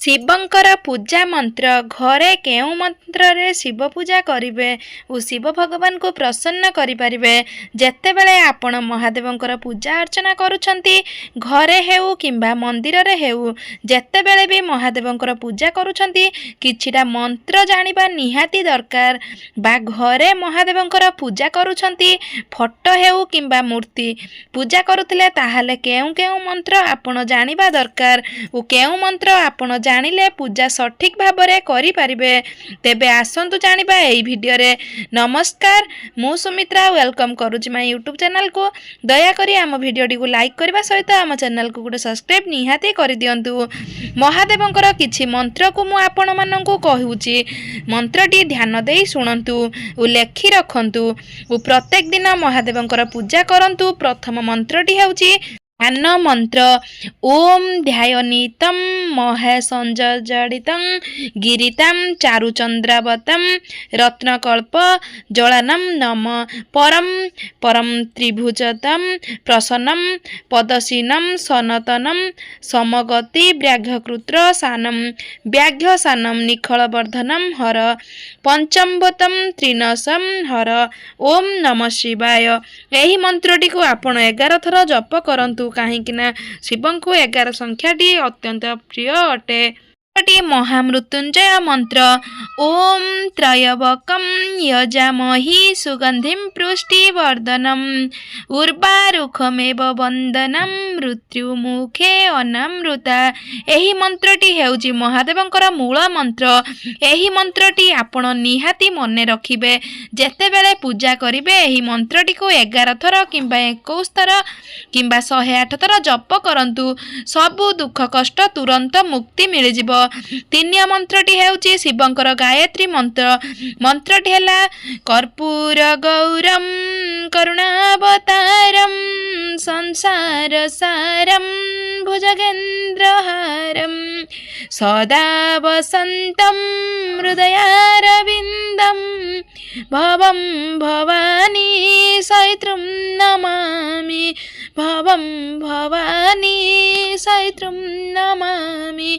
ଶିବଙ୍କର ପୂଜା ମନ୍ତ୍ର। ଘରେ କେଉଁ ମନ୍ତ୍ରରେ ଶିବ ପୂଜା କରିବେ ଓ ଶିବ ଭଗବାନଙ୍କୁ ପ୍ରସନ୍ନ କରିପାରିବେ? ଯେତେବେଳେ ଆପଣ ମହାଦେବଙ୍କର ପୂଜା ଅର୍ଚ୍ଚନା କରୁଛନ୍ତି, ଘରେ ହେଉ କିମ୍ବା ମନ୍ଦିରରେ ହେଉ, ଯେତେବେଳେ ବି ମହାଦେବଙ୍କର ପୂଜା କରୁଛନ୍ତି, କିଛିଟା ମନ୍ତ୍ର ଜାଣିବା ନିହାତି ଦରକାର। ବା ଘରେ ମହାଦେବଙ୍କର ପୂଜା କରୁଛନ୍ତି, ଫଟୋ ହେଉ କିମ୍ବା ମୂର୍ତ୍ତି ପୂଜା କରୁଥିଲେ, ତାହେଲେ କେଉଁ କେଉଁ ମନ୍ତ୍ର ଆପଣ ଜାଣିବା ଦରକାର ଓ କେଉଁ ମନ୍ତ୍ର ଆପଣ ଜାଣିଲେ ପୂଜା ସଠିକ୍ ଭାବରେ କରିପାରିବେ। ତେବେ ଆସନ୍ତୁ ଜାଣିବା ଏହି ଭିଡ଼ିଓରେ। ନମସ୍କାର, ମୁଁ ସୁମିତ୍ରା ୱେଲକମ୍ କରୁଛି ମାଇ ୟୁଟ୍ୟୁବ୍ ଚ୍ୟାନେଲକୁ। ଦୟାକରି ଆମ ଭିଡ଼ିଓଟିକୁ ଲାଇକ୍ କରିବା ସହିତ ଆମ ଚ୍ୟାନେଲକୁ ଗୋଟେ ସବସ୍କ୍ରାଇବ୍ ନିହାତି କରିଦିଅନ୍ତୁ। ମହାଦେବଙ୍କର କିଛି ମନ୍ତ୍ରକୁ ମୁଁ ଆପଣମାନଙ୍କୁ କହୁଛି। ମନ୍ତ୍ରଟି ଧ୍ୟାନ ଦେଇ ଶୁଣନ୍ତୁ ଓ ଲେଖି ରଖନ୍ତୁ ଓ ପ୍ରତ୍ୟେକ ଦିନ ମହାଦେବଙ୍କର ପୂଜା କରନ୍ତୁ। ପ୍ରଥମ ମନ୍ତ୍ରଟି ହେଉଛି ଧ୍ୟାନ ମନ୍ତ୍ର। ଓମ୍ ଧ୍ୟାୟନିତଂ ମହାସଂଜଡ଼ିତଂ ଗିରିତାଂ ଚାରୁଚନ୍ଦ୍ରାବତଂ ରତ୍ନକଳ୍ପ ଜଳାନଂ ନମ ପରಂ ପରಂ ତ୍ରିଭୁଜତଂ ପ୍ରସନ୍നം ପଦଶୀనం ସନତనం ସମଗତି ବ୍ୟାଘ୍ରକୃତ୍ର ସାନಂ ବ୍ୟାଘ୍ର ସାନಂ ନିଖଳବର୍ଦ୍ଧନಂ ହର ପଞ୍ଚମ୍ବତಂ ତ୍ରିନସଂ ହର। ଓମ୍ ନମ ଶିବାୟ। ଏହି ମନ୍ତ୍ରଟିକୁ ଆପଣ 11 ଥର ଜପ କରନ୍ତୁ, କାହିଁକି ନା ଶିବଙ୍କୁ 11 ସଂଖ୍ୟାଟି ଅତ୍ୟନ୍ତ ପ୍ରିୟ ଅଟେ। ମହାମୃତ୍ୟୁଞ୍ଜୟ ମନ୍ତ୍ର। ଓମ୍ ତ୍ରୟବକଂ ୟଜାମହି ସୁଗନ୍ଧିଂ ପୁଷ୍ଟିବର୍ଦ୍ଧନଂ ଉର୍ବାରୁକମେବ ବନ୍ଦନଂ ମୃତ୍ୟୁମୁଖେ ଅନାମୃତା। ଏହି ମନ୍ତ୍ରଟି ହେଉଛି ମହାଦେବଙ୍କର ମୂଳ ମନ୍ତ୍ର। ଏହି ମନ୍ତ୍ରଟି ଆପଣ ନିହାତି ମନେ ରଖିବେ। ଯେତେବେଳେ ପୂଜା କରିବେ, ଏହି ମନ୍ତ୍ରଟିକୁ 11 ଥର କିମ୍ବା 21 ଥର କିମ୍ବା 108 ଥର ଜପ କରନ୍ତୁ। ସବୁ ଦୁଃଖ କଷ୍ଟ ତୁରନ୍ତ ମୁକ୍ତି ମିଳିଯିବ। ତିନିୟ ମନ୍ତ୍ରଟି ହେଉଛି ଶିବଙ୍କର ଗାୟତ୍ରୀ ମନ୍ତ୍ର। ମନ୍ତ୍ରଟି ହେଲା କର୍ପୂର ଗୌରମ୍ କରୁଣାବତାରମ୍ ସଂସାର ସାରମ୍ ଭୁଜଗେନ୍ଦ୍ରହାରମ୍ ସଦା ବସନ୍तं ହୃଦୟାରବିନ୍ଦಂ ଭବଂ ଭବାନୀ ସୈତ୍ରୁଂ ନମାମି ଭବଂ ଭବାନୀ ସୈତ୍ରୁଂ ନମାମି।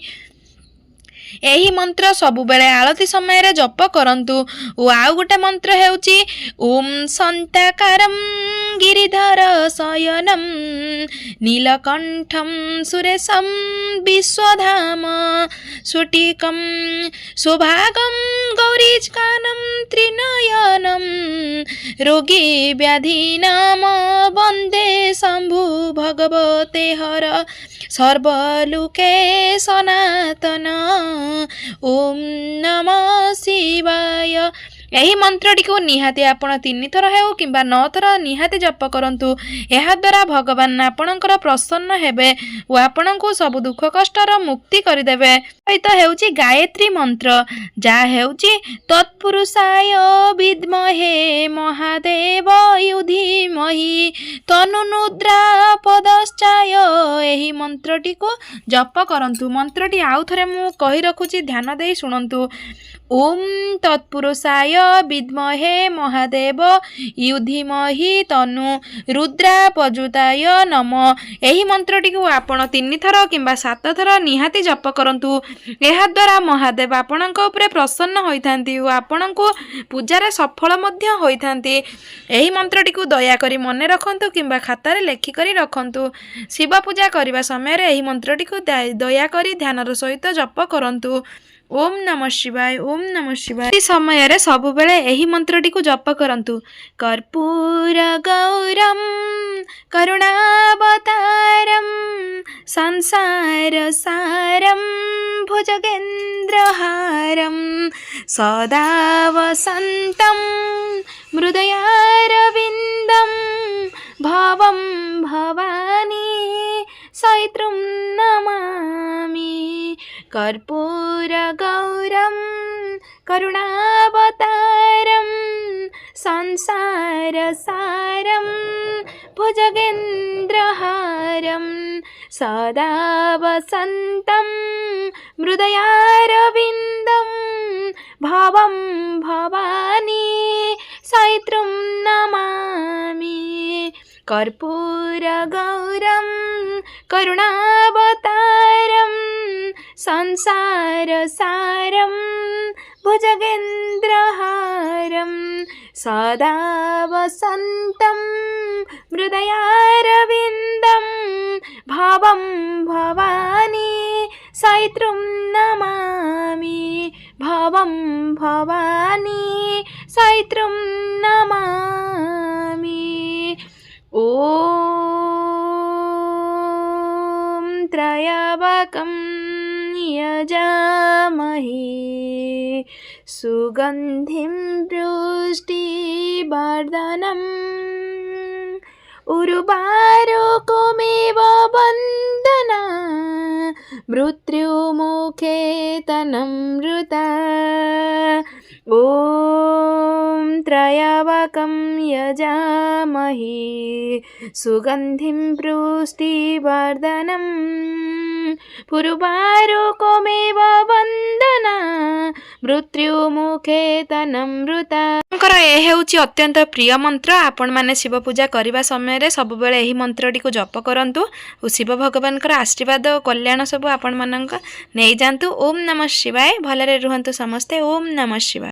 ଏହି ମନ୍ତ୍ର ସବୁବେଳେ ଆଳତି ସମୟରେ ଜପ କରନ୍ତୁ। ଓ ଆଉ ଗୋଟେ ମନ୍ତ୍ର ହେଉଛି ଓମ୍ ସନ୍ତାକାରಂ ଗିରିଧର ଶୟନಂ ନୀଳକଣ୍ଠಂ ସୁରେଶಂ ବିଶ୍ୱଧାମ ସୁଟିକಂ ସୁଭାଗಂ ଗୌରୀଚ୍କାനം ତ୍ରିନୟନಂ ରୋଗୀ ବ୍ୟାଧିନାମ ବନ୍ଦେ ଶମ୍ଭୁ ଭଗବତେ ହର ସର୍ବଲୋକେ ସନାତନ। ଓମ୍ ନମ ଶିବାୟ। ଏହି ମନ୍ତ୍ରଟିକୁ ନିହାତି ଆପଣ 3 ଥର ହେଉ କିମ୍ବା 9 ଥର ନିହାତି ଜପ କରନ୍ତୁ। ଏହାଦ୍ୱାରା ଭଗବାନ ଆପଣଙ୍କର ପ୍ରସନ୍ନ ହେବେ ଓ ଆପଣଙ୍କୁ ସବୁ ଦୁଃଖ କଷ୍ଟର ମୁକ୍ତି କରିଦେବେ। ସହିତ ହେଉଛି ଗାୟତ୍ରୀ ମନ୍ତ୍ର, ଯାହା ହେଉଛି ତତ୍ପୁରୁଷାୟ ବିଦ୍ମହେ ମହାଦେବ ୟୁଧିମହି ତନୁନୁଦ୍ରା ପଦଶ୍ଚାୟ। ଏହି ମନ୍ତ୍ରଟିକୁ ଜପ କରନ୍ତୁ। ମନ୍ତ୍ରଟି ଆଉ ଥରେ ମୁଁ କହି ରଖୁଛି, ଧ୍ୟାନ ଦେଇ ଶୁଣନ୍ତୁ। ଓମ୍ ତତ୍ପୁରୁଷାୟ ବିଦ୍ମହେ ମହାଦେବ ୟୁଧିମହି ତନୁ ରୁଦ୍ରା ପ୍ରଚୋଦୟାୟ ନମ। ଏହି ମନ୍ତ୍ରଟିକୁ ଆପଣ 3 ଥର କିମ୍ବା 7 ଥର ନିହାତି ଜପ କରନ୍ତୁ। ଏହାଦ୍ୱାରା ମହାଦେବ ଆପଣଙ୍କ ଉପରେ ପ୍ରସନ୍ନ ହୋଇଥାନ୍ତି ଓ ଆପଣଙ୍କୁ ପୂଜାରେ ସଫଳ ମଧ୍ୟ ହୋଇଥାନ୍ତି। ଏହି ମନ୍ତ୍ରଟିକୁ ଦୟାକରି ମନେ ରଖନ୍ତୁ କିମ୍ବା ଖାତାରେ ଲେଖିକରି ରଖନ୍ତୁ। ଶିବ ପୂଜା କରିବା ସମୟରେ ଏହି ମନ୍ତ୍ରଟିକୁ ଦୟାକରି ଧ୍ୟାନର ସହିତ ଜପ କରନ୍ତୁ। ଓମ୍ ନମ ଶିବାୟ, ଓମ୍ ନମ ଶିବାୟ। ଏହି ସମୟରେ ସବୁବେଳେ ଏହି ମନ୍ତ୍ରଟିକୁ ଜପ କରନ୍ତୁ। କର୍ପୂର ଗୌରମ୍ କରୁଣାବତାରମ୍ ସଂସାର ସାରମ୍ ଭୁଜଗେନ୍ଦ୍ରହାରମ୍ ସଦା ବସନ୍तं ହୃଦୟାରବିନ୍ଦಂ ଭବଂ ଭବାନୀ ସୈତ୍ରୁଂ ନମାମି। কর্পূর গৌরম করুণাবতারম সংসার সারম ভুজগেন্দ্রহারম সদা বসন্तं হৃদয়ারবিন্দম ভবং ভবানী সৈত্রুং নমামি। কর্পূর গৌরম করুণাবতারম संसारसारं भुजगेन्द्रहारं सदा वसन्तं हृदयारविन्दं भवं भवानी सैत्रुं नमामि भवं भवानी सैत्रुं नमामि। ॐ त्र्यंबकं यजामहे सुगन्धिं पुष्टिवर्धनम् उर्वारुकमेव वन्दना मृत्युमुखे तनमृता। ॐ त्र्यंबकं यजामहे सुगन्धिं पुष्टिवर्धनम् उर्वारुकमेव वन्दना मृत्युमुखे तनमृता। ए हेउची अत्यंत प्रिय मंत्र। आपण माने शिव पूजा करने समय सब बेले यही मंत्रटी को जप करंतु और शिव भगवान आशीर्वाद और कल्याण सब आपण मानक नहीं जातु। ओम नमः शिवाय। भलरे रुहंतु समस्ते। ओम नमः शिवाय।